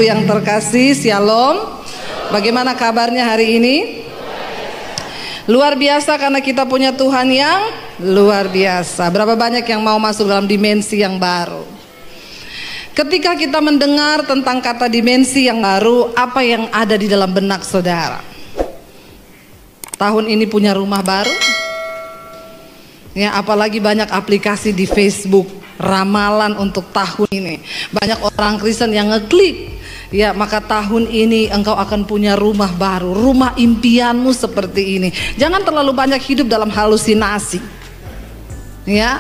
Ibu yang terkasih, Shalom. Bagaimana kabarnya hari ini? Luar biasa karena kita punya Tuhan yang luar biasa. Berapa banyak yang mau masuk dalam dimensi yang baru? Ketika kita mendengar tentang kata dimensi yang baru, apa yang ada di dalam benak saudara? Tahun ini punya rumah baru? Ya, apalagi banyak aplikasi di Facebook, ramalan untuk tahun ini. Banyak orang Kristen yang ngeklik, ya maka tahun ini engkau akan punya rumah baru, rumah impianmu seperti ini. Jangan terlalu banyak hidup dalam halusinasi. Ya,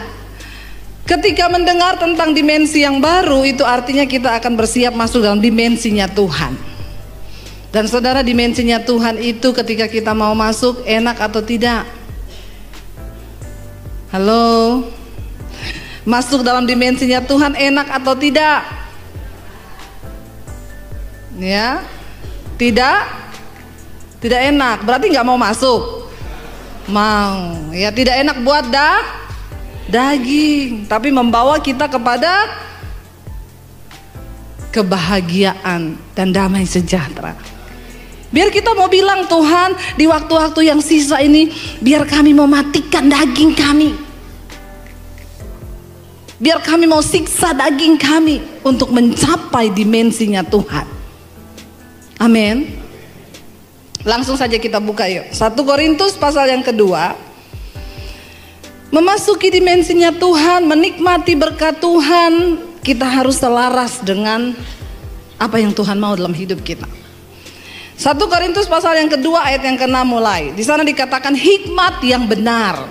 ketika mendengar tentang dimensi yang baru, itu artinya kita akan bersiap masuk dalam dimensinya Tuhan. Dan saudara, dimensinya Tuhan itu ketika kita mau masuk, enak atau tidak? Halo, masuk dalam dimensinya Tuhan enak atau tidak? Ya, tidak enak. Berarti nggak mau masuk? Mau. Ya, tidak enak buat daging, tapi membawa kita kepada kebahagiaan dan damai sejahtera. Biar kita mau bilang, Tuhan, di waktu-waktu yang sisa ini, biar kami mau matikan daging kami. Biar kami mau siksa daging kami untuk mencapai dimensinya Tuhan. Amin. Langsung saja kita buka yuk. 1 Korintus pasal yang kedua. Memasuki dimensinya Tuhan, menikmati berkat Tuhan, kita harus selaras dengan apa yang Tuhan mau dalam hidup kita. 1 Korintus pasal yang kedua ayat yang ke-6 mulai. Di sana dikatakan hikmat yang benar.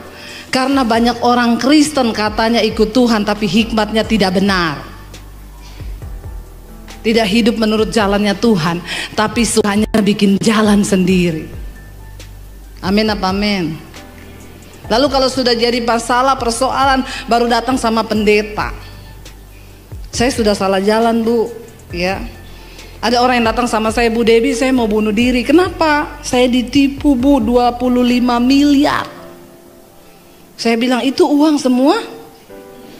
Karena banyak orang Kristen katanya ikut Tuhan tapi hikmatnya tidak benar. Tidak hidup menurut jalannya Tuhan, tapi hanya bikin jalan sendiri. Amin apa amin? Lalu kalau sudah jadi masalah, persoalan, baru datang sama pendeta. Saya sudah salah jalan, Bu, ya. Ada orang yang datang sama saya, Bu Debbie, saya mau bunuh diri. Kenapa? Saya ditipu, Bu, 25 miliar. Saya bilang, itu uang semua?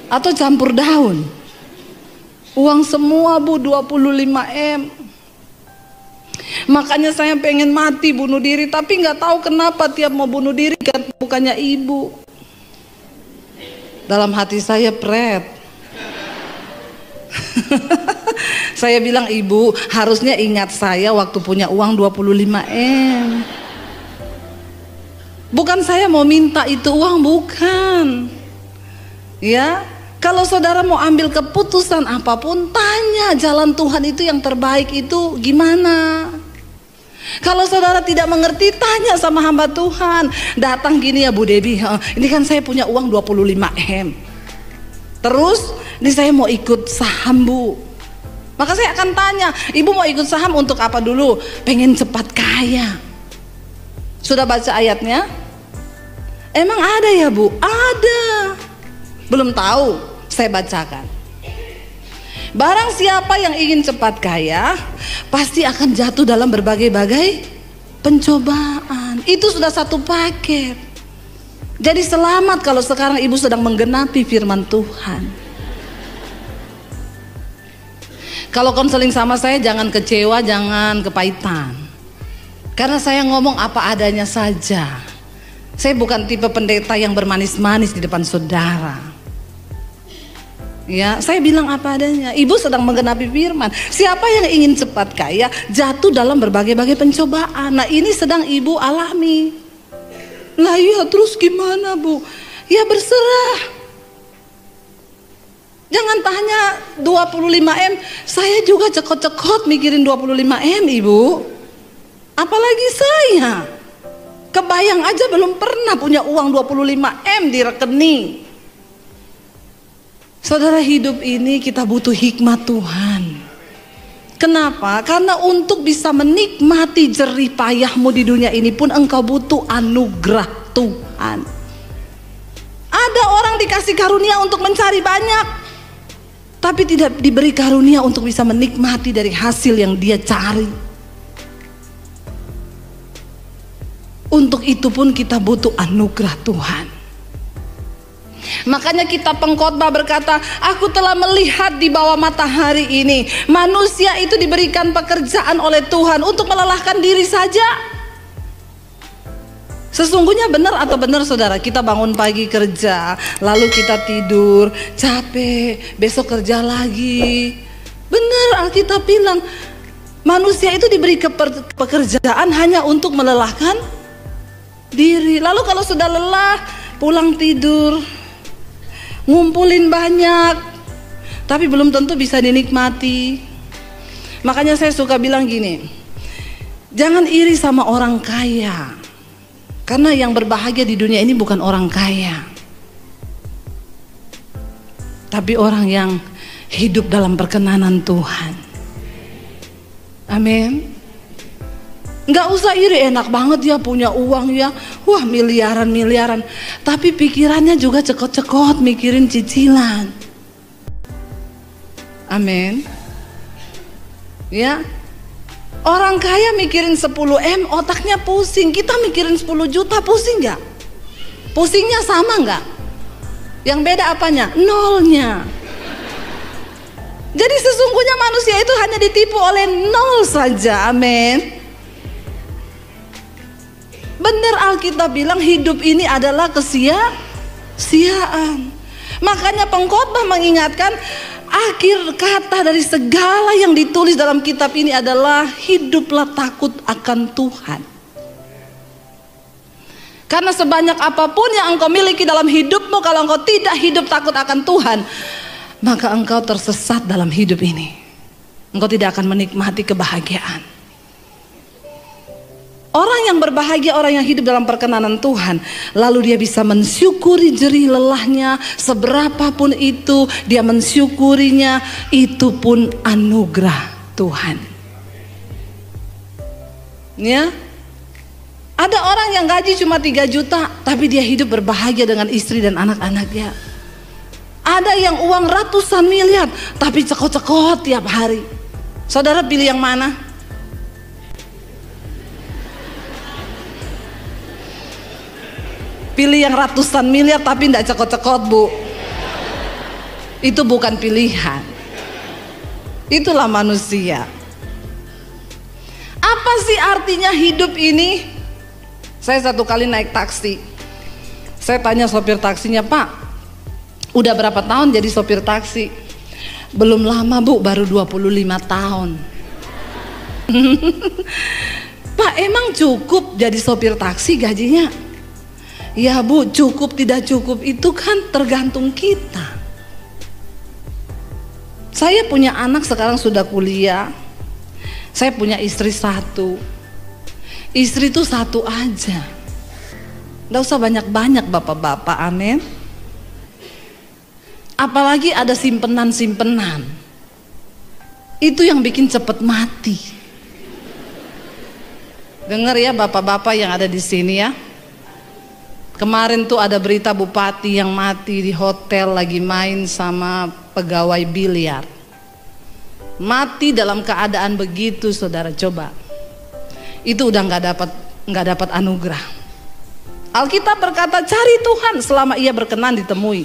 Atau campur daun? Uang semua, Bu, 25 M. Makanya saya pengen mati, bunuh diri. Tapi gak tahu kenapa tiap mau bunuh diri bukannya ibu. Dalam hati saya pret. Saya bilang, ibu harusnya ingat saya waktu punya uang 25 M. Bukan saya mau minta itu uang, bukan. Ya, kalau saudara mau ambil keputusan apapun, tanya jalan Tuhan itu yang terbaik itu gimana. Kalau saudara tidak mengerti, tanya sama hamba Tuhan. Datang gini ya Bu Debbie, ini kan saya punya uang 25 M. Terus, ini saya mau ikut saham, Bu. Maka saya akan tanya, ibu mau ikut saham untuk apa dulu? Pengen cepat kaya. Sudah baca ayatnya? Emang ada ya, Bu? Ada. Belum tahu, saya bacakan. Barang siapa yang ingin cepat kaya, pasti akan jatuh dalam berbagai-bagai pencobaan. Itu sudah satu paket. Jadi selamat kalau sekarang ibu sedang menggenapi firman Tuhan. Kalau konseling sama saya jangan kecewa, jangan kepahitan. Karena saya ngomong apa adanya saja. Saya bukan tipe pendeta yang bermanis-manis di depan saudara. Ya, saya bilang apa adanya. Ibu sedang menggenapi firman. Siapa yang ingin cepat kaya jatuh dalam berbagai-bagai pencobaan. Nah, ini sedang ibu alami. Lah iya, terus gimana, Bu? Ya berserah. Jangan tanya 25 M, saya juga cekot-cekot mikirin 25 M, Ibu. Apalagi saya. Kebayang aja belum pernah punya uang 25 M di rekening. Saudara, hidup ini kita butuh hikmat Tuhan. Kenapa? Karena untuk bisa menikmati jerih payahmu di dunia ini pun engkau butuh anugerah Tuhan. Ada orang dikasih karunia untuk mencari banyak, tapi tidak diberi karunia untuk bisa menikmati dari hasil yang dia cari. Untuk itu pun kita butuh anugerah Tuhan. Makanya kita pengkhotbah berkata, aku telah melihat di bawah matahari ini, manusia itu diberikan pekerjaan oleh Tuhan untuk melelahkan diri saja. Sesungguhnya benar atau benar saudara, kita bangun pagi kerja, lalu kita tidur, capek, besok kerja lagi. Benar, Alkitab bilang manusia itu diberi pekerjaan hanya untuk melelahkan diri. Lalu kalau sudah lelah, pulang tidur, ngumpulin banyak, tapi belum tentu bisa dinikmati. Makanya saya suka bilang gini, jangan iri sama orang kaya. Karena yang berbahagia di dunia ini bukan orang kaya, tapi orang yang hidup dalam perkenanan Tuhan. Amin. Nggak usah iri, enak banget ya punya uang ya, wah miliaran. Tapi pikirannya juga cekot-cekot mikirin cicilan. Amin. Ya. Orang kaya mikirin 10M, otaknya pusing. Kita mikirin 10 juta, pusing gak? Pusingnya sama gak? Yang beda apanya? Nolnya. Jadi sesungguhnya manusia itu hanya ditipu oleh nol saja. Amin. Benar, Alkitab bilang hidup ini adalah kesia-siaan. Makanya pengkhotbah mengingatkan, akhir kata dari segala yang ditulis dalam kitab ini adalah hiduplah takut akan Tuhan. Karena sebanyak apapun yang engkau miliki dalam hidupmu, kalau engkau tidak hidup takut akan Tuhan, maka engkau tersesat dalam hidup ini. Engkau tidak akan menikmati kebahagiaan. Orang yang berbahagia, orang yang hidup dalam perkenanan Tuhan, lalu dia bisa mensyukuri jerih lelahnya, seberapapun itu dia mensyukurinya, itu pun anugerah Tuhan. Ya, ada orang yang gaji cuma 3 juta, tapi dia hidup berbahagia dengan istri dan anak-anaknya. Ada yang uang ratusan miliar, tapi cekot-cekot tiap hari. Saudara pilih yang mana? Pilih yang ratusan miliar tapi tidak cekot-cekot, Bu. Itu bukan pilihan. Itulah manusia. Apa sih artinya hidup ini? Saya satu kali naik taksi. Saya tanya sopir taksinya, Pak, udah berapa tahun jadi sopir taksi? Belum lama, Bu, baru 25 tahun. Pak, emang cukup jadi sopir taksi gajinya? Ya Bu, cukup tidak cukup itu kan tergantung kita. Saya punya anak sekarang sudah kuliah. Saya punya istri 1. Istri itu 1 aja. Nggak usah banyak-banyak bapak-bapak, amin. Apalagi ada simpenan-simpenan. Itu yang bikin cepet mati. Dengar ya bapak-bapak yang ada di sini ya. Kemarin tuh ada berita bupati yang mati di hotel lagi main sama pegawai biliar. Mati dalam keadaan begitu, saudara, coba. Itu udah nggak dapat anugerah. Alkitab berkata cari Tuhan selama ia berkenan ditemui.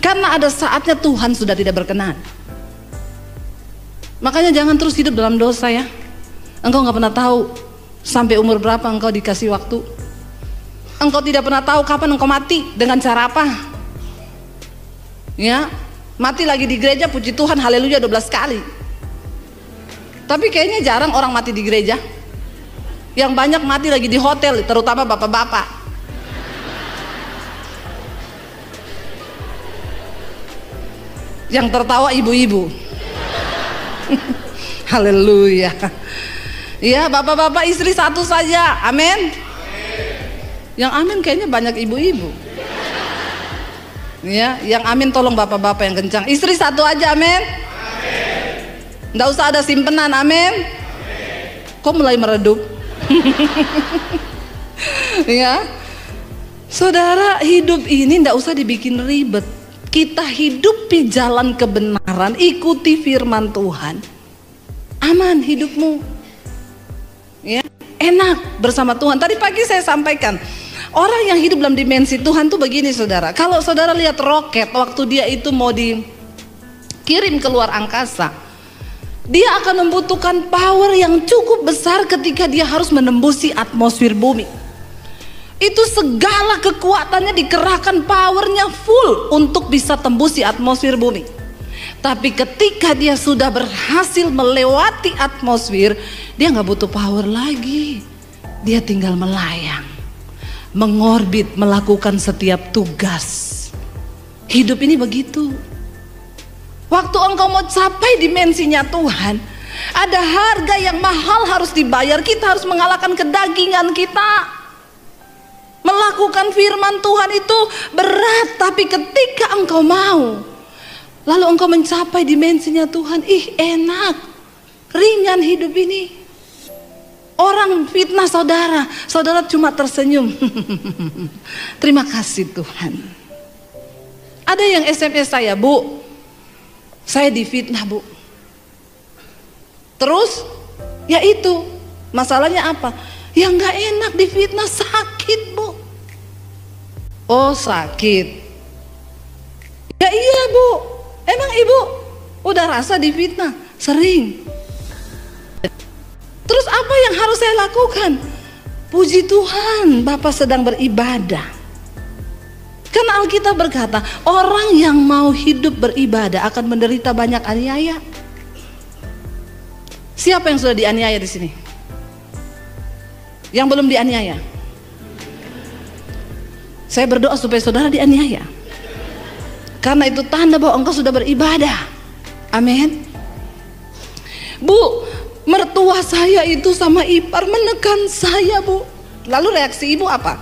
Karena ada saatnya Tuhan sudah tidak berkenan. Makanya jangan terus hidup dalam dosa ya. Engkau nggak pernah tahu sampai umur berapa engkau dikasih waktu. Engkau tidak pernah tahu kapan engkau mati, dengan cara apa. Ya, mati lagi di gereja, puji Tuhan, haleluya 12 kali. Tapi kayaknya jarang orang mati di gereja. Yang banyak mati lagi di hotel, terutama bapak-bapak. Yang tertawa ibu-ibu. Haleluya. Ya, bapak-bapak istri 1 saja, amin. Yang amin kayaknya banyak ibu-ibu. Ya, yang amin tolong bapak-bapak yang kencang. Istri 1 aja, amin. Nggak usah ada simpenan, amin. Kok mulai meredup? Ya, saudara, hidup ini nggak usah dibikin ribet. Kita hidupi jalan kebenaran, ikuti firman Tuhan. Aman hidupmu. Ya, enak bersama Tuhan. Tadi pagi saya sampaikan, Orang yang hidup dalam dimensi Tuhan tuh begini saudara. Kalau saudara lihat roket waktu dia itu mau dikirim keluar angkasa, dia akan membutuhkan power yang cukup besar ketika dia harus menembusi atmosfer bumi. Itu segala kekuatannya dikerahkan, powernya full untuk bisa tembusi atmosfer bumi. Tapi ketika dia sudah berhasil melewati atmosfer, dia nggak butuh power lagi. Dia tinggal melayang, mengorbit, melakukan setiap tugas. Hidup ini begitu. Waktu engkau mau capai dimensinya Tuhan, ada harga yang mahal harus dibayar. Kita harus mengalahkan kedagingan kita. Melakukan firman Tuhan itu berat, tapi ketika engkau mau, lalu engkau mencapai dimensinya Tuhan, enak, ringan hidup ini. Orang fitnah saudara, saudara cuma tersenyum. Terima kasih Tuhan. Ada yang SMS saya, Bu, saya difitnah Bu. Terus, ya itu, masalahnya apa? Ya nggak enak difitnah, sakit Bu. Oh sakit. Ya iya Bu. Emang Ibu udah rasa difitnah? Sering. Terus apa yang harus saya lakukan? Puji Tuhan, Bapak sedang beribadah. Karena Alkitab berkata, orang yang mau hidup beribadah akan menderita banyak aniaya. Siapa yang sudah dianiaya di sini? Yang belum dianiaya? Saya berdoa supaya saudara dianiaya. Karena itu tanda bahwa engkau sudah beribadah. Amin. Bu, mertua saya itu sama ipar menekan saya Bu. Lalu reaksi ibu apa?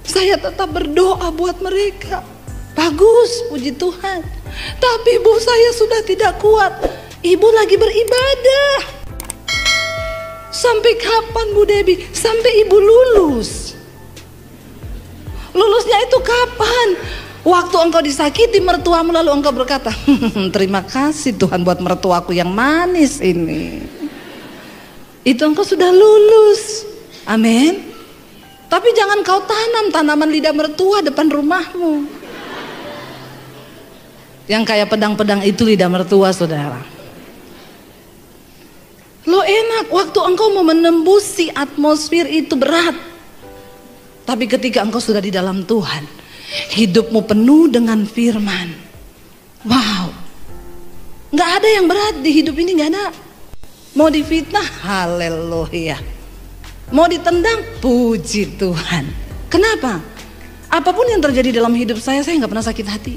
Saya tetap berdoa buat mereka. Bagus, puji Tuhan. Tapi Bu, saya sudah tidak kuat. Ibu lagi beribadah. Sampai kapan Bu Debbie? Sampai ibu lulus. Lulusnya itu kapan? Waktu engkau disakiti mertuamu lalu engkau berkata, terima kasih Tuhan buat mertuaku yang manis ini. Itu engkau sudah lulus. Amin. Tapi jangan kau tanam tanaman lidah mertua depan rumahmu. Yang kayak pedang-pedang itu lidah mertua saudara. Lo enak waktu engkau mau menembusi atmosfer itu berat. Tapi ketika engkau sudah di dalam Tuhan, hidupmu penuh dengan firman. Wow, nggak ada yang berat di hidup ini, nggak ada. Mau difitnah, haleluya. Mau ditendang, puji Tuhan. Kenapa? Apapun yang terjadi dalam hidup saya nggak pernah sakit hati.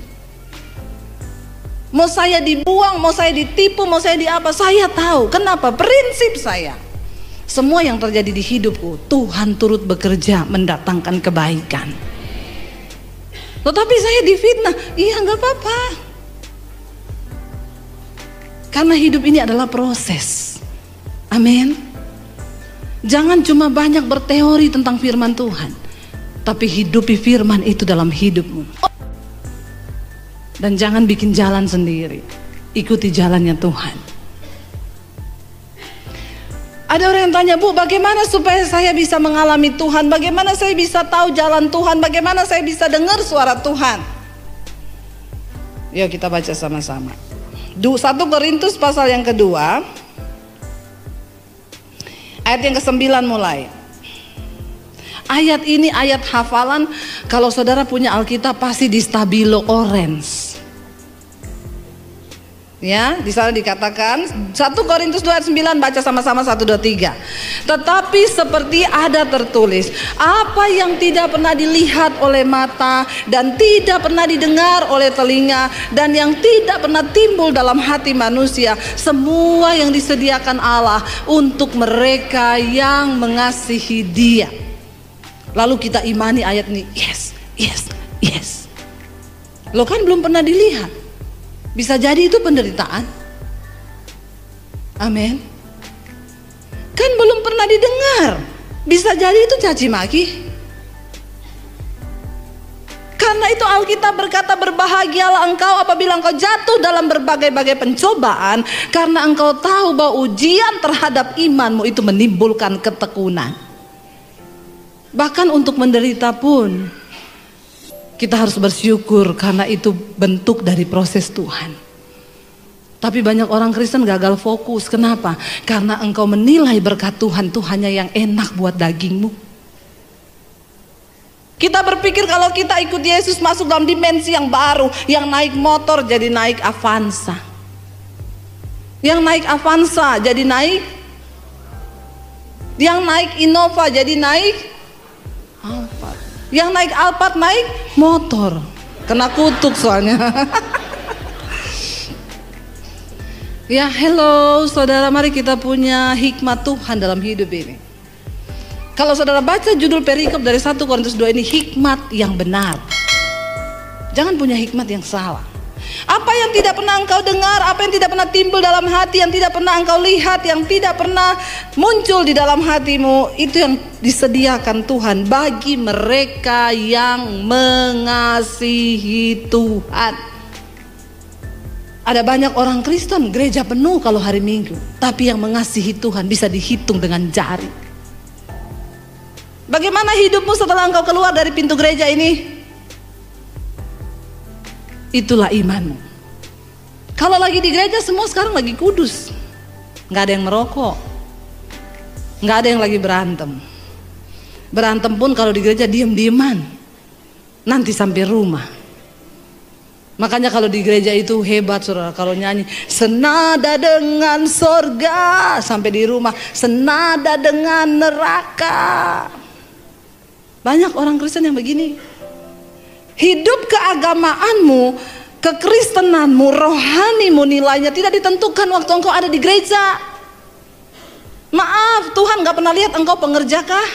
Mau saya dibuang, mau saya ditipu, mau saya diapa, saya tahu. Kenapa? Prinsip saya. Semua yang terjadi di hidupku, Tuhan turut bekerja mendatangkan kebaikan. Tetapi saya difitnah, iya nggak apa-apa. Karena hidup ini adalah proses. Amin. Jangan cuma banyak berteori tentang firman Tuhan, tapi hidupi firman itu dalam hidupmu. Dan jangan bikin jalan sendiri, ikuti jalannya Tuhan. Ada orang yang tanya, Bu, bagaimana supaya saya bisa mengalami Tuhan? Bagaimana saya bisa tahu jalan Tuhan? Bagaimana saya bisa dengar suara Tuhan? Yuk kita baca sama-sama. 1 Korintus pasal yang kedua, ayat yang ke-9 mulai. Ayat ini ayat hafalan. Kalau saudara punya Alkitab pasti di stabilo orange. Ya, di sana dikatakan 1 Korintus 2 ayat 9, baca sama-sama 1, 2, 3. Tetapi seperti ada tertulis, apa yang tidak pernah dilihat oleh mata dan tidak pernah didengar oleh telinga dan yang tidak pernah timbul dalam hati manusia, semua yang disediakan Allah untuk mereka yang mengasihi Dia. Lalu kita imani ayat ini, yes, yes, yes. Lo kan belum pernah dilihat. Bisa jadi itu penderitaan. Amin. Kan belum pernah didengar. Bisa jadi itu caci maki. Karena itu Alkitab berkata, berbahagialah engkau apabila engkau jatuh dalam berbagai-bagai pencobaan, karena engkau tahu bahwa ujian terhadap imanmu itu menimbulkan ketekunan. Bahkan untuk menderita pun kita harus bersyukur karena itu bentuk dari proses Tuhan. Tapi banyak orang Kristen gagal fokus. Kenapa? Karena engkau menilai berkat Tuhan itu hanya yang enak buat dagingmu. Kita berpikir kalau kita ikut Yesus masuk dalam dimensi yang baru. Yang naik motor jadi naik Avanza. Yang naik Avanza jadi naik. Yang naik Innova jadi naik Alphard. Yang naik Alphard naik motor. Kena kutuk soalnya. Ya, hello saudara, mari kita punya hikmat Tuhan dalam hidup ini. Kalau saudara baca judul perikop dari 1 Korintus 2 ini, hikmat yang benar. Jangan punya hikmat yang salah. Apa yang tidak pernah engkau dengar, apa yang tidak pernah timbul dalam hati, yang tidak pernah engkau lihat, yang tidak pernah muncul di dalam hatimu, itu yang disediakan Tuhan bagi mereka yang mengasihi Tuhan. Ada banyak orang Kristen gereja penuh kalau hari Minggu, tapi yang mengasihi Tuhan bisa dihitung dengan jari. Bagaimana hidupmu setelah engkau keluar dari pintu gereja ini? Itulah imanmu. Kalau lagi di gereja semua sekarang lagi kudus, nggak ada yang merokok, nggak ada yang lagi berantem. Berantem pun kalau di gereja diem-dieman, nanti sampai rumah. Makanya kalau di gereja itu hebat saudara, kalau nyanyi senada dengan sorga, sampai di rumah senada dengan neraka. Banyak orang Kristen yang begini. Hidup keagamaanmu, kekristenanmu, rohanimu, nilainya tidak ditentukan waktu engkau ada di gereja. Maaf, Tuhan gak pernah lihat engkau pengerjakah?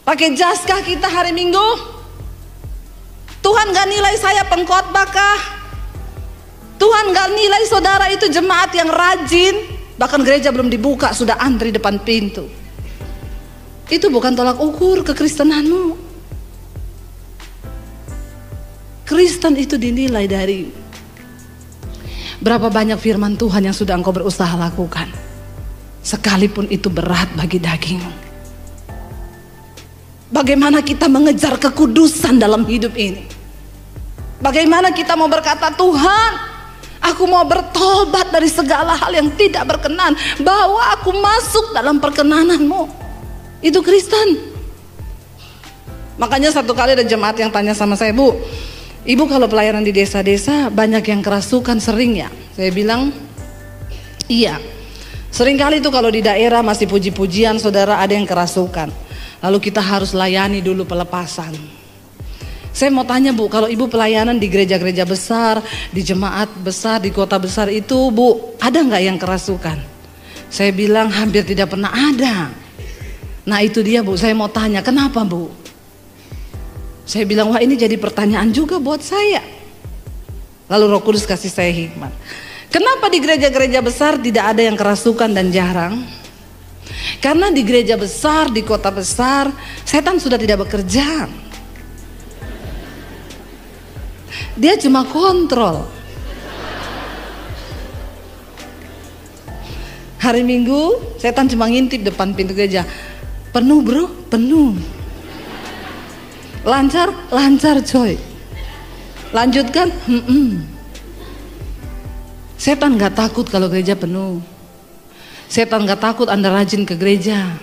Pakai jaskah kita hari Minggu? Tuhan gak nilai saya pengkhotbahkah? Tuhan gak nilai saudara itu jemaat yang rajin, bahkan gereja belum dibuka sudah antri depan pintu. Itu bukan tolak ukur kekristenanmu. Kristen itu dinilai dari berapa banyak firman Tuhan yang sudah engkau berusaha lakukan, sekalipun itu berat bagi dagingmu. Bagaimana kita mengejar kekudusan dalam hidup ini? Bagaimana kita mau berkata, Tuhan, aku mau bertobat dari segala hal yang tidak berkenan, bawa aku masuk dalam perkenanan-Mu. Itu Kristen. Makanya satu kali ada jemaat yang tanya sama saya, Bu, Ibu kalau pelayanan di desa-desa banyak yang kerasukan sering ya? Saya bilang, iya. Sering kali itu kalau di daerah masih puji-pujian saudara ada yang kerasukan. Lalu kita harus layani dulu pelepasan. Saya mau tanya Bu, kalau Ibu pelayanan di gereja-gereja besar, di jemaat besar, di kota besar itu Bu, ada nggak yang kerasukan? Saya bilang hampir tidak pernah ada. Nah itu dia Bu, saya mau tanya, kenapa Bu? Saya bilang, wah ini jadi pertanyaan juga buat saya. Lalu Roh Kudus kasih saya hikmat. Kenapa di gereja-gereja besar tidak ada yang kerasukan dan jarang? Karena di gereja besar, di kota besar, setan sudah tidak bekerja. Dia cuma kontrol. Hari Minggu setan cuma ngintip depan pintu gereja. Penuh bro, penuh. Lancar, lancar coy. Lanjutkan, Setan gak takut kalau gereja penuh. Setan gak takut Anda rajin ke gereja.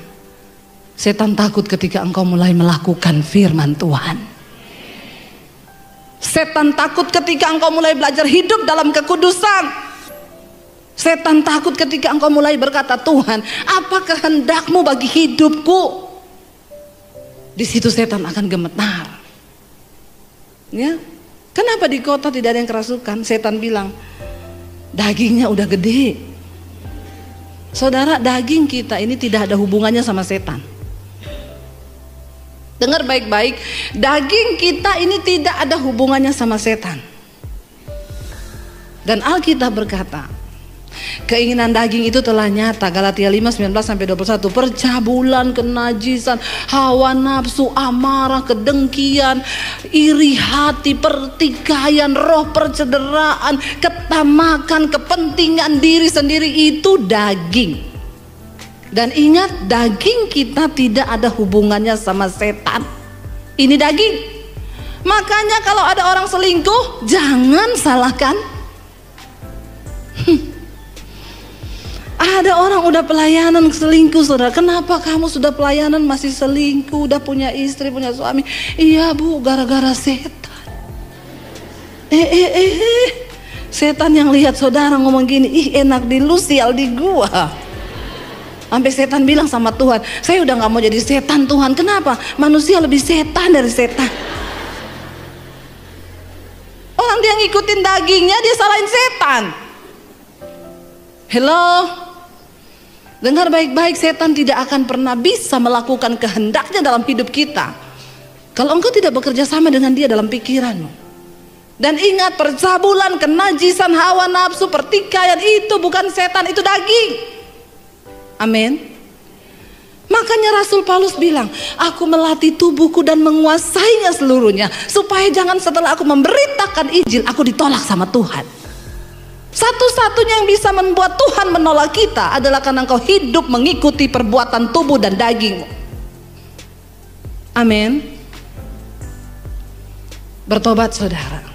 Setan takut ketika engkau mulai melakukan firman Tuhan. Setan takut ketika engkau mulai belajar hidup dalam kekudusan. Setan takut ketika engkau mulai berkata, Tuhan, apa kehendak-Mu bagi hidupku? Di situ setan akan gemetar. Ya, kenapa di kota tidak ada yang kerasukan? Setan bilang, dagingnya udah gede. Saudara, daging kita ini tidak ada hubungannya sama setan. Dengar baik-baik, daging kita ini tidak ada hubungannya sama setan. Dan Alkitab berkata, keinginan daging itu telah nyata. Galatia 5:19-21. Percabulan, kenajisan, hawa nafsu, amarah, kedengkian, iri hati, pertikaian, roh percederaan, ketamakan, kepentingan diri sendiri, itu daging. Dan ingat, daging kita tidak ada hubungannya sama setan. Ini daging. Makanya kalau ada orang selingkuh, jangan salahkan. Ada orang udah pelayanan selingkuh, saudara. Kenapa kamu sudah pelayanan masih selingkuh? Udah punya istri, punya suami. Iya bu, gara-gara setan. Setan yang lihat saudara ngomong gini, ih enak di lu, sial di gua. Sampai setan bilang sama Tuhan, saya udah gak mau jadi setan Tuhan. Kenapa? Manusia lebih setan dari setan. Orang dia ngikutin dagingnya, dia salahin setan. Hello? Dengar baik-baik, setan tidak akan pernah bisa melakukan kehendaknya dalam hidup kita kalau engkau tidak bekerja sama dengan dia dalam pikiranmu. Dan ingat, percabulan, kenajisan, hawa nafsu, pertikaian itu bukan setan, itu daging. Amin. Makanya Rasul Paulus bilang, aku melatih tubuhku dan menguasainya seluruhnya, supaya jangan setelah aku memberitakan Injil, aku ditolak sama Tuhan. Satu-satunya yang bisa membuat Tuhan menolak kita adalah karena engkau hidup mengikuti perbuatan tubuh dan dagingmu. Amin. Bertobat saudara.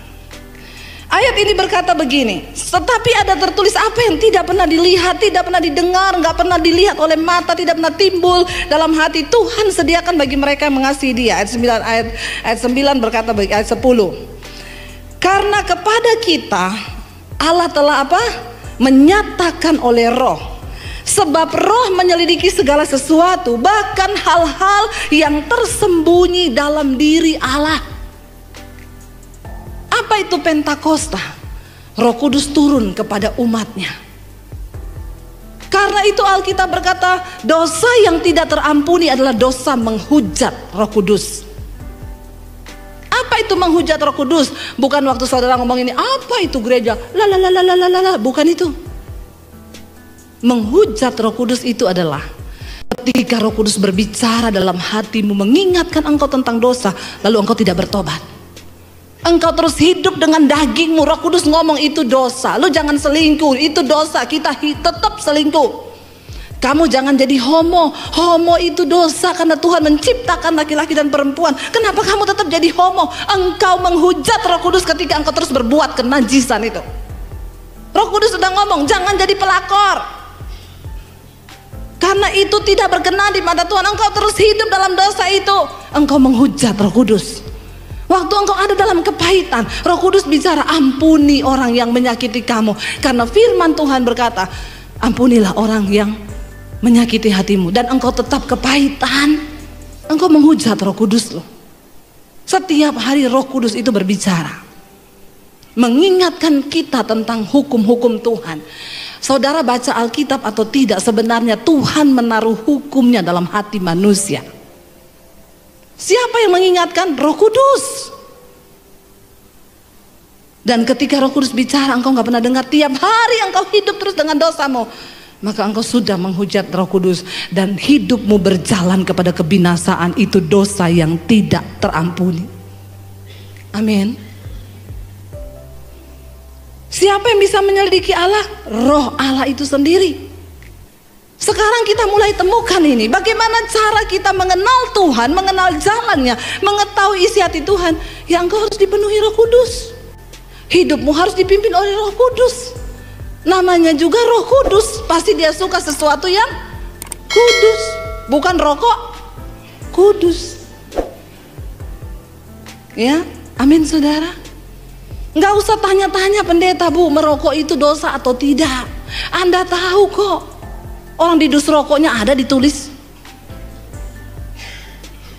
Ayat ini berkata begini, tetapi ada tertulis apa yang tidak pernah dilihat, tidak pernah didengar, nggak pernah dilihat oleh mata, tidak pernah timbul dalam hati, Tuhan sediakan bagi mereka yang mengasihi Dia. Ayat 9 berkata bagi ayat 10. Karena kepada kita Allah telah apa? Menyatakan oleh Roh. Sebab Roh menyelidiki segala sesuatu, bahkan hal-hal yang tersembunyi dalam diri Allah. Apa itu Pentakosta? Roh Kudus turun kepada umatnya. Karena itu Alkitab berkata, dosa yang tidak terampuni adalah dosa menghujat Roh Kudus. Apa itu menghujat Roh Kudus? Bukan waktu saudara ngomong ini, apa itu gereja? Bukan itu. Menghujat Roh Kudus itu adalah ketika Roh Kudus berbicara dalam hatimu, mengingatkan engkau tentang dosa, lalu engkau tidak bertobat. Engkau terus hidup dengan dagingmu. Roh Kudus ngomong itu dosa, lu jangan selingkuh, itu dosa, kita tetap selingkuh. Kamu jangan jadi homo. Homo itu dosa karena Tuhan menciptakan laki-laki dan perempuan. Kenapa kamu tetap jadi homo? Engkau menghujat Roh Kudus ketika engkau terus berbuat kenajisan itu. Roh Kudus sudah ngomong, jangan jadi pelakor. Karena itu tidak berkenan di mata Tuhan. Engkau terus hidup dalam dosa itu, engkau menghujat Roh Kudus. Waktu engkau ada dalam kepahitan, Roh Kudus bicara, ampuni orang yang menyakiti kamu. Karena firman Tuhan berkata, ampunilah orang yang menyakiti hatimu. Dan engkau tetap kepahitan, engkau menghujat Roh Kudus loh. Setiap hari Roh Kudus itu berbicara, mengingatkan kita tentang hukum-hukum Tuhan. Saudara baca Alkitab atau tidak, sebenarnya Tuhan menaruh hukumnya dalam hati manusia. Siapa yang mengingatkan? Roh Kudus. Dan ketika Roh Kudus bicara, engkau gak pernah dengar, tiap hari engkau hidup terus dengan dosamu, maka engkau sudah menghujat Roh Kudus. Dan hidupmu berjalan kepada kebinasaan. Itu dosa yang tidak terampuni. Amin. Siapa yang bisa menyelidiki Allah? Roh Allah itu sendiri. Sekarang kita mulai temukan ini, bagaimana cara kita mengenal Tuhan, mengenal jalannya, mengetahui isi hati Tuhan. Ya engkau harus dipenuhi Roh Kudus. Hidupmu harus dipimpin oleh Roh Kudus. Namanya juga Roh Kudus, pasti dia suka sesuatu yang kudus. Bukan rokok, kudus. Ya, amin saudara. Nggak usah tanya-tanya pendeta, bu, merokok itu dosa atau tidak. Anda tahu kok. Orang di dus rokoknya ada ditulis,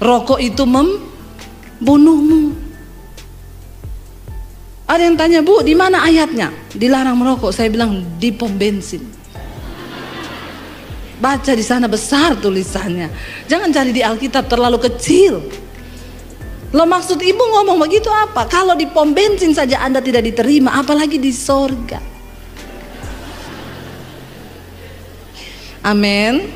rokok itu membunuhmu. Ada yang tanya, bu, di mana ayatnya dilarang merokok? Saya bilang di pom bensin. Baca di sana besar tulisannya. Jangan cari di Alkitab, terlalu kecil. Lo maksud ibu ngomong begitu apa? Kalau di pom bensin saja Anda tidak diterima, apalagi di sorga. Amin.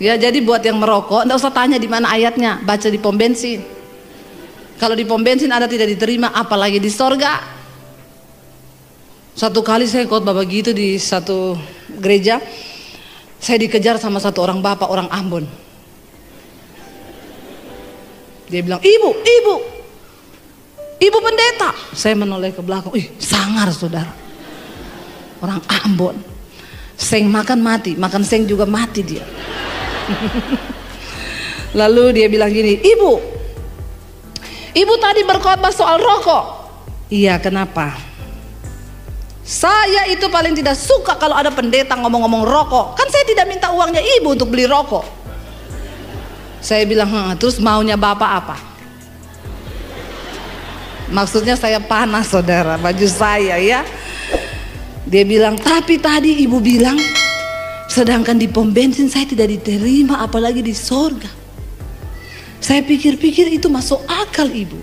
Ya, jadi buat yang merokok, enggak usah tanya di mana ayatnya, baca di pom bensin. Kalau di pom bensin Anda tidak diterima, apalagi di sorga. Satu kali saya khotbah begitu di satu gereja. Saya dikejar sama satu orang bapak, orang Ambon. Dia bilang, ibu pendeta. Saya menoleh ke belakang. Sangar saudara. Orang Ambon. Seng makan mati, makan seng juga mati dia. Lalu dia bilang gini, ibu tadi berkhotbah soal rokok. Iya, kenapa? Saya itu paling tidak suka kalau ada pendeta ngomong-ngomong rokok. Kan saya tidak minta uangnya ibu untuk beli rokok. Saya bilang, terus maunya bapak apa? Maksudnya saya panas saudara, baju saya ya. Dia bilang, tapi tadi ibu bilang, sedangkan di pom bensin saya tidak diterima, apalagi di sorga. Saya pikir-pikir itu masuk akal ibu.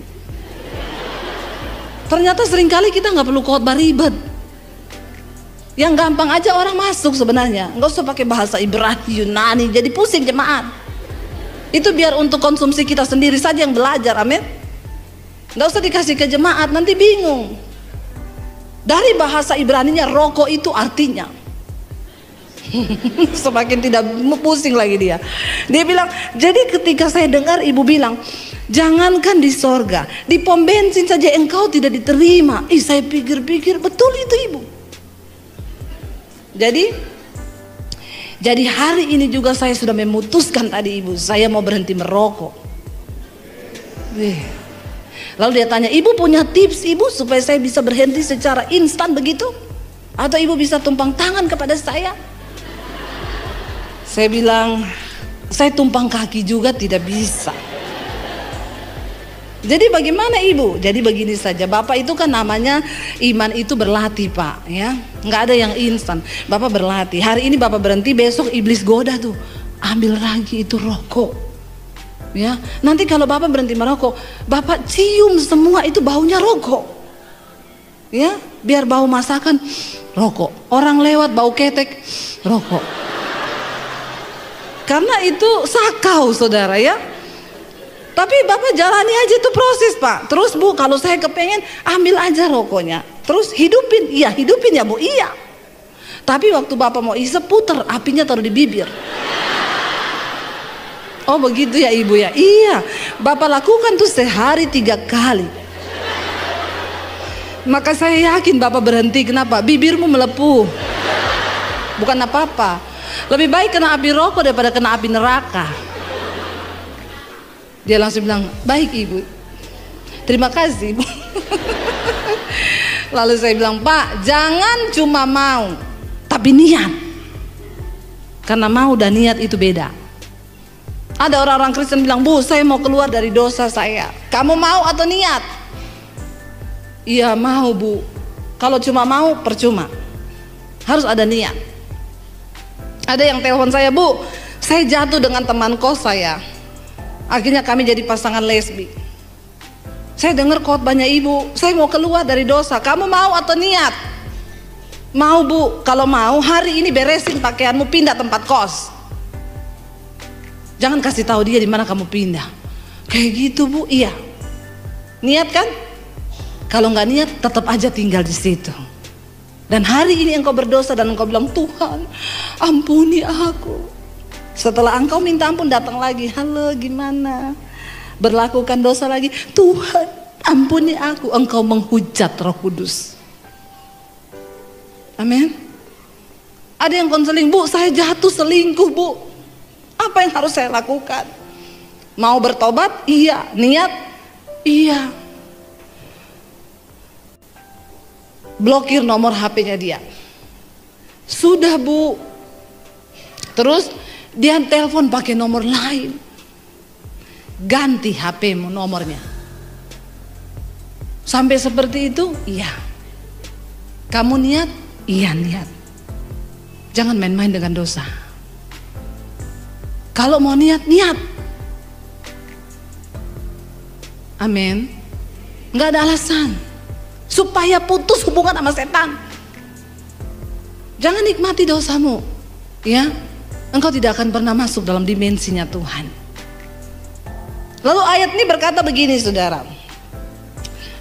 Ternyata seringkali kita nggak perlu khotbah ribet. Yang gampang aja orang masuk sebenarnya. Nggak usah pakai bahasa Ibrani, Yunani, jadi pusing jemaat. Itu biar untuk konsumsi kita sendiri saja yang belajar, amin. Nggak usah dikasih ke jemaat, nanti bingung. Dari bahasa Ibraninya rokok itu artinya. Semakin tidak pusing lagi dia. Dia bilang, jadi ketika saya dengar ibu bilang, jangankan di sorga, di pom bensin saja engkau tidak diterima. Saya pikir-pikir betul itu ibu. Jadi hari ini juga saya sudah memutuskan tadi ibu, saya mau berhenti merokok. Lalu dia tanya, ibu punya tips ibu supaya saya bisa berhenti secara instan begitu? Atau ibu bisa tumpang tangan kepada saya? Saya bilang, saya tumpang kaki juga tidak bisa. Jadi bagaimana ibu? Jadi begini saja, bapak itu kan namanya iman itu berlatih pak, ya, nggak ada yang instan. Bapak berlatih. Hari ini bapak berhenti, besok iblis goda tuh, ambil lagi itu rokok. Ya, nanti kalau bapak berhenti merokok, bapak cium semua itu baunya rokok. Ya, biar bau masakan rokok. Orang lewat bau ketek rokok. Karena itu sakau saudara ya. Tapi bapak jalani aja itu proses pak. Terus bu, kalau saya kepengen ambil aja rokoknya. Terus hidupin, iya hidupin ya bu, iya. Tapi waktu bapak mau isep puter, apinya taruh di bibir. Oh begitu ya ibu ya. Iya, bapak lakukan tuh sehari 3 kali. Maka saya yakin bapak berhenti. Kenapa? Bibirmu melepuh. Bukan apa-apa. Lebih baik kena api rokok daripada kena api neraka. Dia langsung bilang, baik ibu, terima kasih ibu. Lalu saya bilang, pak jangan cuma mau, tapi niat. Karena mau dan niat itu beda. Ada orang-orang Kristen bilang, bu saya mau keluar dari dosa saya. Kamu mau atau niat? Iya mau bu. Kalau cuma mau percuma, harus ada niat. Ada yang telepon saya, bu saya jatuh dengan teman kos saya, akhirnya kami jadi pasangan lesbi. Saya dengar khotbahnya ibu, saya mau keluar dari dosa. Kamu mau atau niat? Mau bu. Kalau mau hari ini beresin pakaianmu, pindah tempat kos. Jangan kasih tahu dia di mana kamu pindah. Kayak gitu bu. Iya. Niat kan? Kalau nggak niat tetap aja tinggal di situ. Dan hari ini engkau berdosa dan engkau bilang, Tuhan ampuni aku. Setelah engkau minta ampun datang lagi, halo gimana? Berlakukan dosa lagi, Tuhan ampuni aku. Engkau menghujat Roh Kudus. Amin. Ada yang konseling, bu saya jatuh selingkuh bu. Apa yang harus saya lakukan? Mau bertobat? Iya. Niat? Iya. Blokir nomor HP-nya dia. Sudah bu. Terus dia telepon pakai nomor lain. Ganti HP-mu nomornya. Sampai seperti itu? Iya. Kamu niat? Iya niat. Jangan main-main dengan dosa. Kalau mau niat, niat. Amin. Nggak ada alasan supaya putus hubungan sama setan. Jangan nikmati dosamu, ya. Engkau tidak akan pernah masuk dalam dimensinya Tuhan. Lalu ayat ini berkata begini saudara,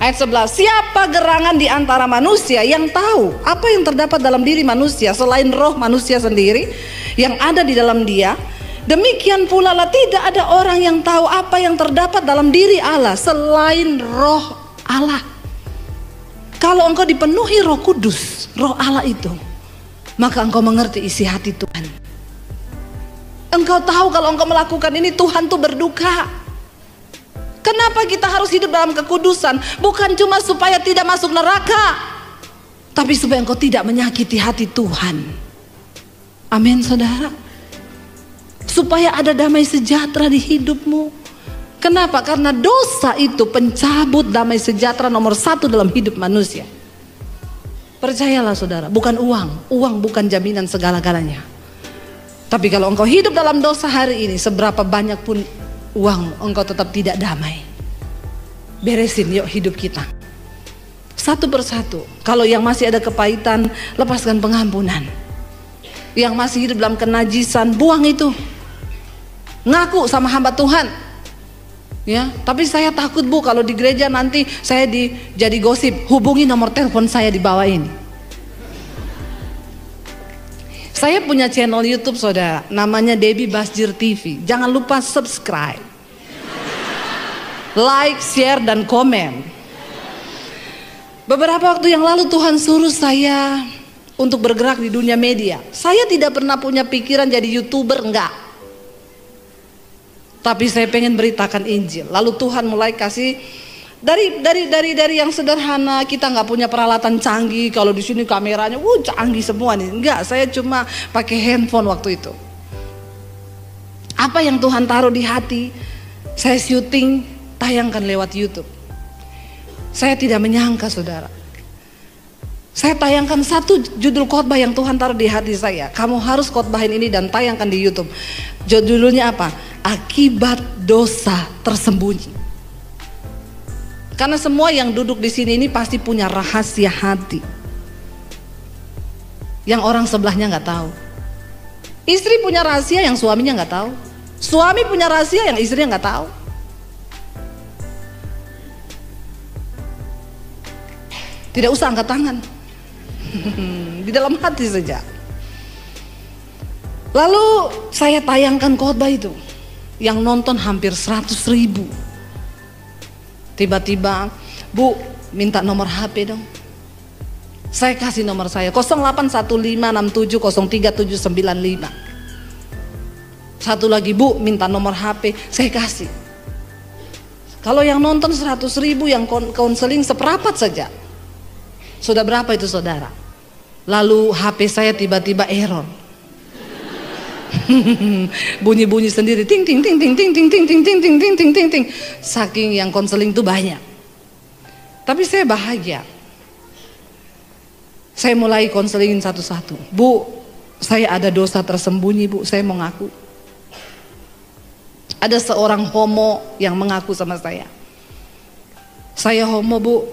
Ayat 11, siapa gerangan di antara manusia yang tahu apa yang terdapat dalam diri manusia selain roh manusia sendiri yang ada di dalam dia? Demikian pula lah tidak ada orang yang tahu apa yang terdapat dalam diri Allah selain roh Allah. Kalau engkau dipenuhi Roh Kudus, roh Allah itu, maka engkau mengerti isi hati Tuhan. Engkau tahu kalau engkau melakukan ini Tuhan tuh berduka. Kenapa kita harus hidup dalam kekudusan? Bukan cuma supaya tidak masuk neraka, tapi supaya engkau tidak menyakiti hati Tuhan. Amin saudara. Supaya ada damai sejahtera di hidupmu. Kenapa? Karena dosa itu pencabut damai sejahtera nomor 1 dalam hidup manusia. Percayalah saudara, bukan uang. Uang bukan jaminan segala-galanya. Tapi kalau engkau hidup dalam dosa hari ini, seberapa banyak pun uang, engkau tetap tidak damai. Beresin yuk hidup kita satu persatu. Kalau yang masih ada kepahitan, lepaskan pengampunan. Yang masih hidup dalam kenajisan, buang itu. Ngaku sama hamba Tuhan, ya, tapi saya takut bu kalau di gereja nanti saya jadi gosip. Hubungi nomor telepon saya di bawah ini. Saya punya channel YouTube saudara, namanya Debbie Basjir TV. Jangan lupa subscribe, like, share, dan komen. Beberapa waktu yang lalu Tuhan suruh saya untuk bergerak di dunia media. Saya tidak pernah punya pikiran jadi YouTuber, enggak. Tapi saya pengen beritakan Injil. Lalu Tuhan mulai kasih dari yang sederhana. Kita nggak punya peralatan canggih. Kalau di sini kameranya canggih semua nih. Enggak, saya cuma pakai handphone waktu itu. Apa yang Tuhan taruh di hati, saya syuting, tayangkan lewat YouTube. Saya tidak menyangka saudara, saya tayangkan satu judul khotbah yang Tuhan taruh di hati saya. Kamu harus khotbahin ini dan tayangkan di YouTube. Judulnya apa? Akibat dosa tersembunyi. Karena semua yang duduk di sini ini pasti punya rahasia hati yang orang sebelahnya nggak tahu. Istri punya rahasia yang suaminya nggak tahu. Suami punya rahasia yang istrinya nggak tahu. Tidak usah angkat tangan. Di dalam hati saja. Lalu saya tayangkan khotbah itu, yang nonton hampir 100.000. Tiba-tiba, Bu, minta nomor HP dong. Saya kasih nomor saya 081567037795. Satu lagi, Bu, minta nomor HP, saya kasih. Kalau yang nonton 100.000, yang konseling seperempat saja. Sudah berapa itu saudara? Lalu HP saya tiba-tiba error. Bunyi-bunyi sendiri, ting ting ting ting ting ting ting ting ting ting ting ting ting ting. Saking yang konseling itu banyak. Tapi saya bahagia. Saya mulai konselingin satu-satu. Bu, saya ada dosa tersembunyi, Bu, saya mau ngaku. Ada seorang homo yang mengaku sama saya. Saya homo, Bu.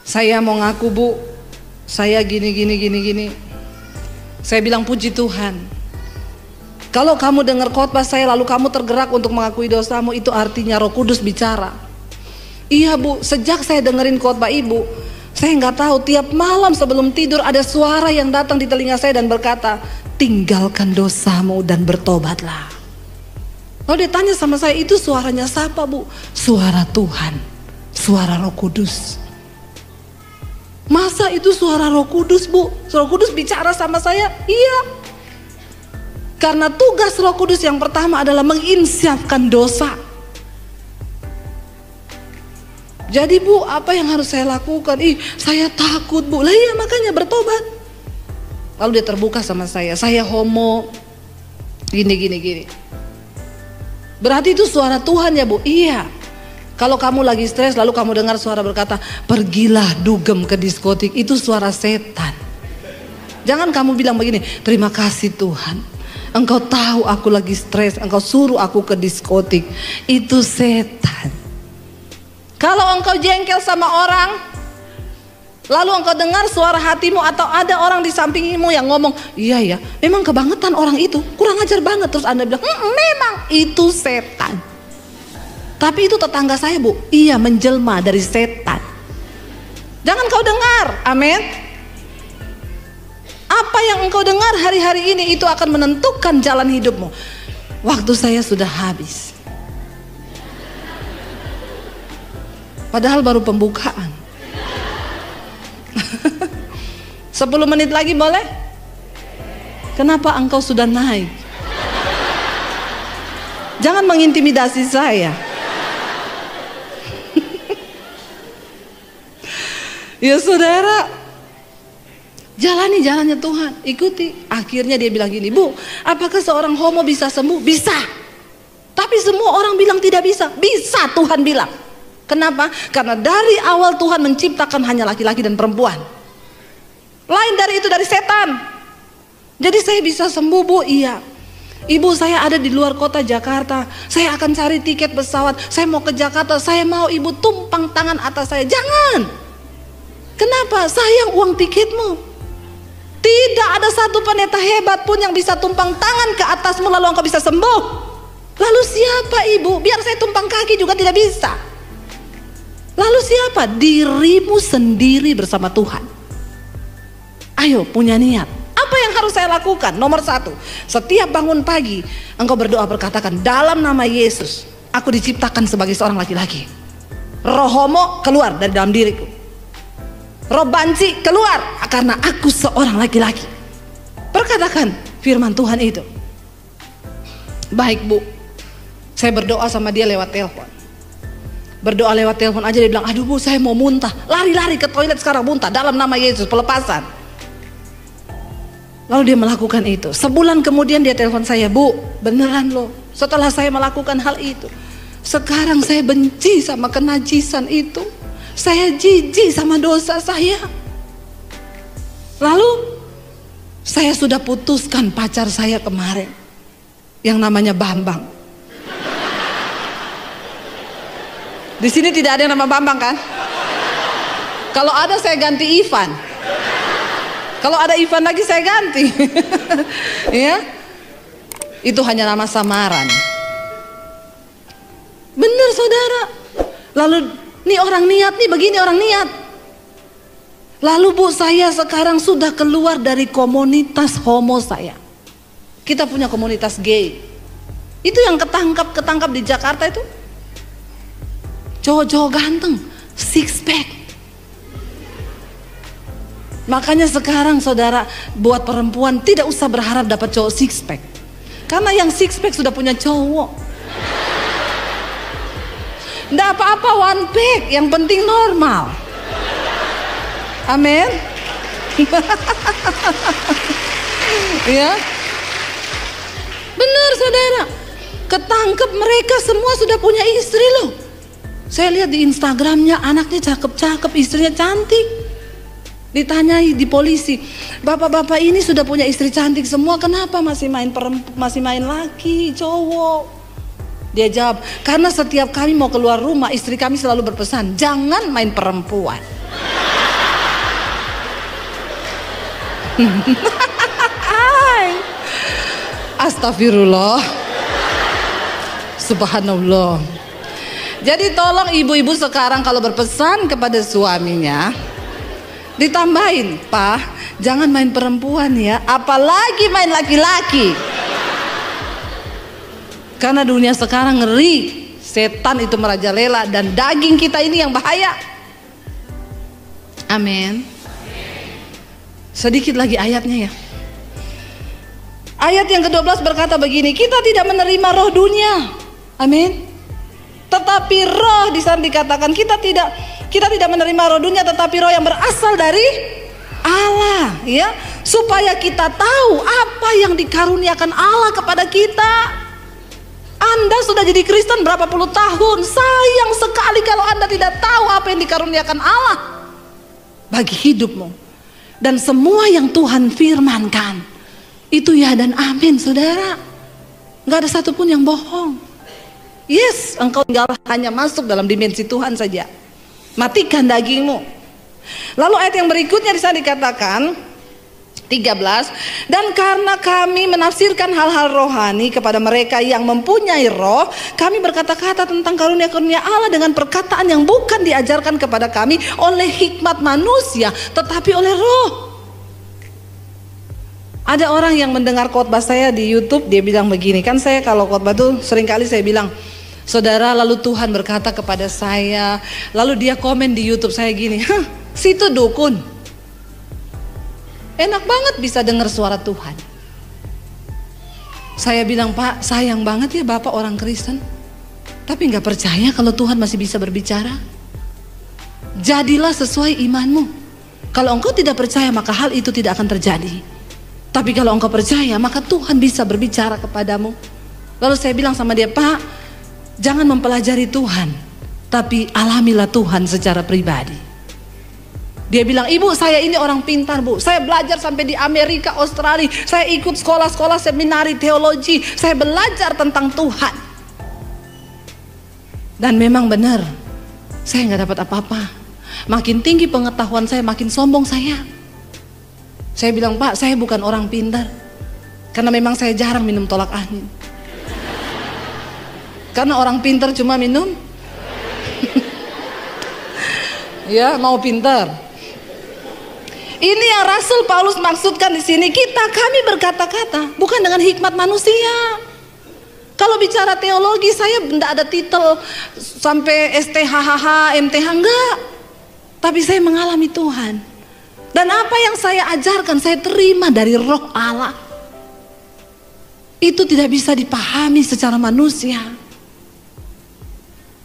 Saya mau ngaku, Bu. Saya gini. Saya bilang puji Tuhan. Kalau kamu dengar khotbah saya lalu kamu tergerak untuk mengakui dosamu, itu artinya Roh Kudus bicara. Iya, Bu, sejak saya dengerin khotbah Ibu, saya nggak tahu tiap malam sebelum tidur ada suara yang datang di telinga saya dan berkata, tinggalkan dosamu dan bertobatlah. Lalu dia tanya sama saya, itu suaranya siapa, Bu? Suara Tuhan, suara Roh Kudus. Masa itu suara Roh Kudus, Bu? Roh Kudus bicara sama saya? Iya. Karena tugas Roh Kudus yang pertama adalah menginsyafkan dosa. Jadi, Bu, apa yang harus saya lakukan? Saya takut, Bu. Lah iya, makanya bertobat. Lalu dia terbuka sama saya homo, gini. Berarti itu suara Tuhan ya, Bu? Iya. Kalau kamu lagi stres lalu kamu dengar suara berkata, pergilah dugem ke diskotik, itu suara setan. Jangan kamu bilang begini, terima kasih Tuhan, Engkau tahu aku lagi stres, Engkau suruh aku ke diskotik. Itu setan. Kalau engkau jengkel sama orang, lalu engkau dengar suara hatimu atau ada orang di sampingmu yang ngomong, iya ya, memang kebangetan orang itu, kurang ajar banget. Terus Anda bilang, memang itu setan. Tapi itu tetangga saya, Bu. Iya, menjelma dari setan. Jangan kau dengar. Amin. Apa yang engkau dengar hari-hari ini itu akan menentukan jalan hidupmu. Waktu saya sudah habis. Padahal baru pembukaan. 10 menit lagi boleh? Kenapa engkau sudah naik? Jangan mengintimidasi saya. Ya saudara, jalani jalannya Tuhan, ikuti. Akhirnya dia bilang gini, Bu, apakah seorang homo bisa sembuh? Bisa. Tapi semua orang bilang tidak bisa. Bisa, Tuhan bilang. Kenapa? Karena dari awal Tuhan menciptakan hanya laki-laki dan perempuan. Lain dari itu dari setan. Jadi saya bisa sembuh, Bu. Iya. Ibu, saya ada di luar kota Jakarta. Saya akan cari tiket pesawat. Saya mau ke Jakarta. Saya mau ibu tumpang tangan atas saya. Jangan. Kenapa? Sayang uang tiketmu. Tidak ada satu pendeta hebat pun yang bisa tumpang tangan ke atasmu lalu engkau bisa sembuh. Lalu siapa ibu? Biar saya tumpang kaki juga tidak bisa. Lalu siapa? Dirimu sendiri bersama Tuhan. Ayo punya niat. Apa yang harus saya lakukan? Nomor 1, setiap bangun pagi engkau berdoa berkatakan, dalam nama Yesus aku diciptakan sebagai seorang laki-laki. Roh homo keluar dari dalam diriku. Roh banci keluar karena aku seorang laki-laki. Perkatakan firman Tuhan itu. Baik, Bu. Saya berdoa sama dia lewat telepon. Berdoa lewat telepon aja dia bilang, aduh Bu, saya mau muntah. Lari-lari ke toilet sekarang, muntah dalam nama Yesus, pelepasan. Lalu dia melakukan itu. Sebulan kemudian dia telepon saya, Bu, beneran loh. Setelah saya melakukan hal itu, sekarang saya benci sama kenajisan itu. Saya jijik sama dosa saya. Lalu saya sudah putuskan pacar saya kemarin yang namanya Bambang. Di sini tidak ada yang nama Bambang kan? Kalau ada saya ganti Ivan. Kalau ada Ivan lagi saya ganti. Ya. Itu hanya nama samaran. Benar saudara. Lalu nih orang niat nih, begini orang niat. Lalu Bu, saya sekarang sudah keluar dari komunitas homo saya. Kita punya komunitas gay. Itu yang ketangkap di Jakarta itu. Cowok-cowok ganteng, six pack. Makanya sekarang saudara, buat perempuan tidak usah berharap dapat cowok six pack. Karena yang six pack sudah punya cowok. Nggak apa-apa one pack, yang penting normal. Amin. Ya, benar saudara. Ketangkep mereka semua sudah punya istri loh. Saya lihat di Instagramnya, anaknya cakep-cakep, istrinya cantik. Ditanyai di polisi, bapak-bapak ini sudah punya istri cantik semua, kenapa masih main laki, cowok? Dia jawab, karena setiap kami mau keluar rumah, istri kami selalu berpesan, jangan main perempuan. Astagfirullah. Subhanallah. Jadi tolong ibu-ibu sekarang kalau berpesan kepada suaminya, ditambahin, Pak, jangan main perempuan ya, apalagi main laki-laki. Karena dunia sekarang ngeri, setan itu merajalela dan daging kita ini yang bahaya. Amin. Sedikit lagi ayatnya ya. Ayat yang ke-12 berkata begini, kita tidak menerima roh dunia. Amin. Tetapi roh, di sana dikatakan kita tidak menerima roh dunia, tetapi roh yang berasal dari Allah, ya, supaya kita tahu apa yang dikaruniakan Allah kepada kita. Anda sudah jadi Kristen berapa puluh tahun, sayang sekali kalau Anda tidak tahu apa yang dikaruniakan Allah bagi hidupmu. Dan semua yang Tuhan firmankan itu ya dan amin saudara. Gak ada satupun yang bohong. Yes, engkau tinggal hanya masuk dalam dimensi Tuhan saja. Matikan dagingmu. Lalu ayat yang berikutnya di sana dikatakan, 13. Dan karena kami menafsirkan hal-hal rohani kepada mereka yang mempunyai roh, kami berkata-kata tentang karunia-karunia Allah dengan perkataan yang bukan diajarkan kepada kami oleh hikmat manusia, tetapi oleh roh. Ada orang yang mendengar khotbah saya di YouTube, dia bilang begini, kan saya kalau khotbah tuh seringkali saya bilang, saudara, lalu Tuhan berkata kepada saya, lalu dia komen di YouTube saya gini, situ dukun. Enak banget bisa dengar suara Tuhan. Saya bilang, Pak, sayang banget ya Bapak orang Kristen, tapi gak percaya kalau Tuhan masih bisa berbicara. Jadilah sesuai imanmu. Kalau engkau tidak percaya maka hal itu tidak akan terjadi. Tapi kalau engkau percaya maka Tuhan bisa berbicara kepadamu. Lalu saya bilang sama dia, Pak, jangan mempelajari Tuhan, tapi alamilah Tuhan secara pribadi. Dia bilang, ibu saya ini orang pintar bu, saya belajar sampai di Amerika, Australia, saya ikut sekolah-sekolah seminari teologi, saya belajar tentang Tuhan. Dan memang benar, saya nggak dapat apa-apa. Makin tinggi pengetahuan saya, makin sombong saya. Saya bilang, Pak, saya bukan orang pintar, karena memang saya jarang minum tolak angin. Karena orang pintar cuma minum ya, mau pintar. Ini yang Rasul Paulus maksudkan di sini, kami berkata-kata bukan dengan hikmat manusia. Kalau bicara teologi, saya tidak ada titel sampai STHHH, MTH, enggak. Tapi saya mengalami Tuhan. Dan apa yang saya ajarkan, saya terima dari Roh Allah. Itu tidak bisa dipahami secara manusia.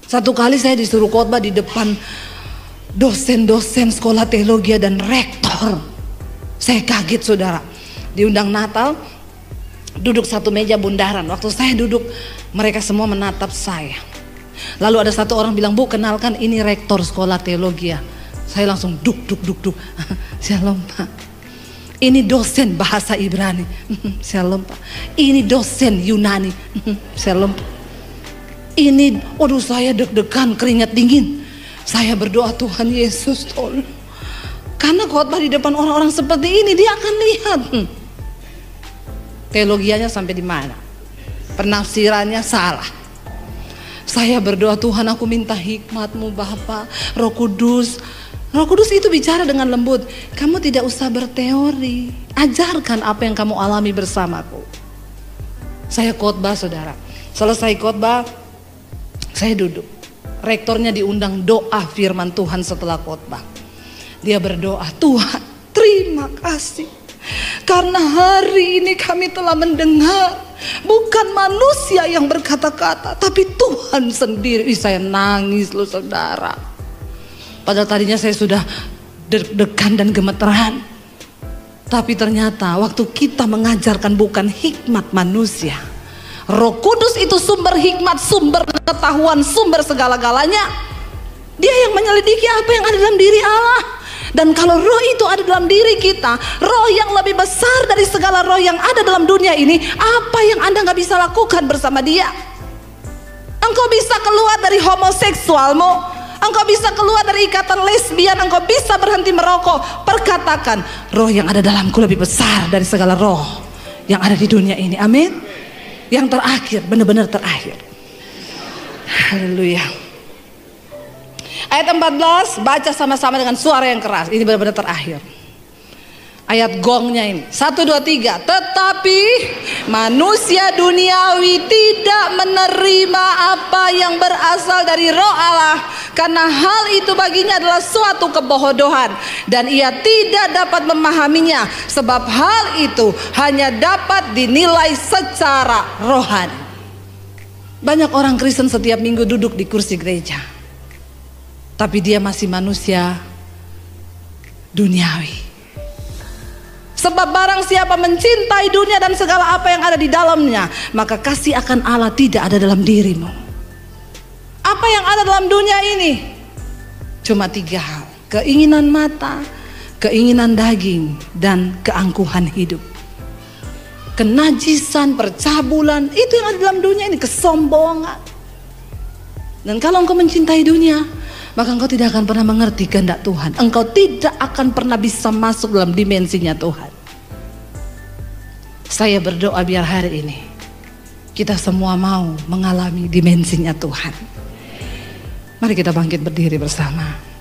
Satu kali saya disuruh khotbah di depan dosen-dosen sekolah teologi dan rektor. Saya kaget saudara. Diundang Natal, duduk satu meja bundaran. Waktu saya duduk, mereka semua menatap saya. Lalu ada satu orang bilang, Bu, kenalkan ini rektor sekolah teologi. Saya langsung duk. Shalom Pak. Ini dosen bahasa Ibrani. Shalom Pak. Ini dosen Yunani. Shalom Pak. Ini, waduh saya deg-degan, keringat dingin. Saya berdoa, Tuhan Yesus tolong. Karena khotbah di depan orang-orang seperti ini, dia akan lihat teologianya sampai di mana, penafsirannya salah. Saya berdoa, Tuhan aku minta hikmat-Mu Bapa, Roh Kudus. Roh Kudus itu bicara dengan lembut. Kamu tidak usah berteori, ajarkan apa yang kamu alami bersamaku. Saya khotbah saudara. Selesai khotbah, saya duduk. Rektornya diundang doa firman Tuhan setelah khotbah. Dia berdoa, Tuhan terima kasih, karena hari ini kami telah mendengar bukan manusia yang berkata-kata, tapi Tuhan sendiri. Saya nangis loh saudara. Padahal tadinya saya sudah deg-degan dan gemeteran. Tapi ternyata waktu kita mengajarkan bukan hikmat manusia, Roh Kudus itu sumber hikmat, sumber pengetahuan, sumber segala-galanya. Dia yang menyelidiki apa yang ada dalam diri Allah. Dan kalau roh itu ada dalam diri kita, roh yang lebih besar dari segala roh yang ada dalam dunia ini, apa yang Anda gak bisa lakukan bersama dia? Engkau bisa keluar dari homoseksualmu, engkau bisa keluar dari ikatan lesbian, engkau bisa berhenti merokok. Perkatakan, roh yang ada dalamku lebih besar dari segala roh yang ada di dunia ini. Amin. Yang terakhir, benar-benar terakhir. Haleluya. Ayat 14, baca sama-sama dengan suara yang keras. Ini benar-benar terakhir. Ayat gongnya ini. 1, 2, 3. Tetapi manusia duniawi tidak menerima apa yang berasal dari Roh Allah, karena hal itu baginya adalah suatu kebodohan, dan ia tidak dapat memahaminya, sebab hal itu hanya dapat dinilai secara rohani. Banyak orang Kristen setiap minggu duduk di kursi gereja, tapi dia masih manusia duniawi. Sebab barang siapa mencintai dunia dan segala apa yang ada di dalamnya, maka kasih akan Allah tidak ada dalam dirimu. Apa yang ada dalam dunia ini? Cuma 3 hal. Keinginan mata, keinginan daging, dan keangkuhan hidup. Kenajisan, percabulan, itu yang ada dalam dunia ini. Kesombongan. Dan kalau engkau mencintai dunia, maka engkau tidak akan pernah mengerti kehendak Tuhan. Engkau tidak akan pernah bisa masuk dalam dimensinya Tuhan. Saya berdoa biar hari ini kita semua mau mengalami dimensinya Tuhan. Mari kita bangkit berdiri bersama.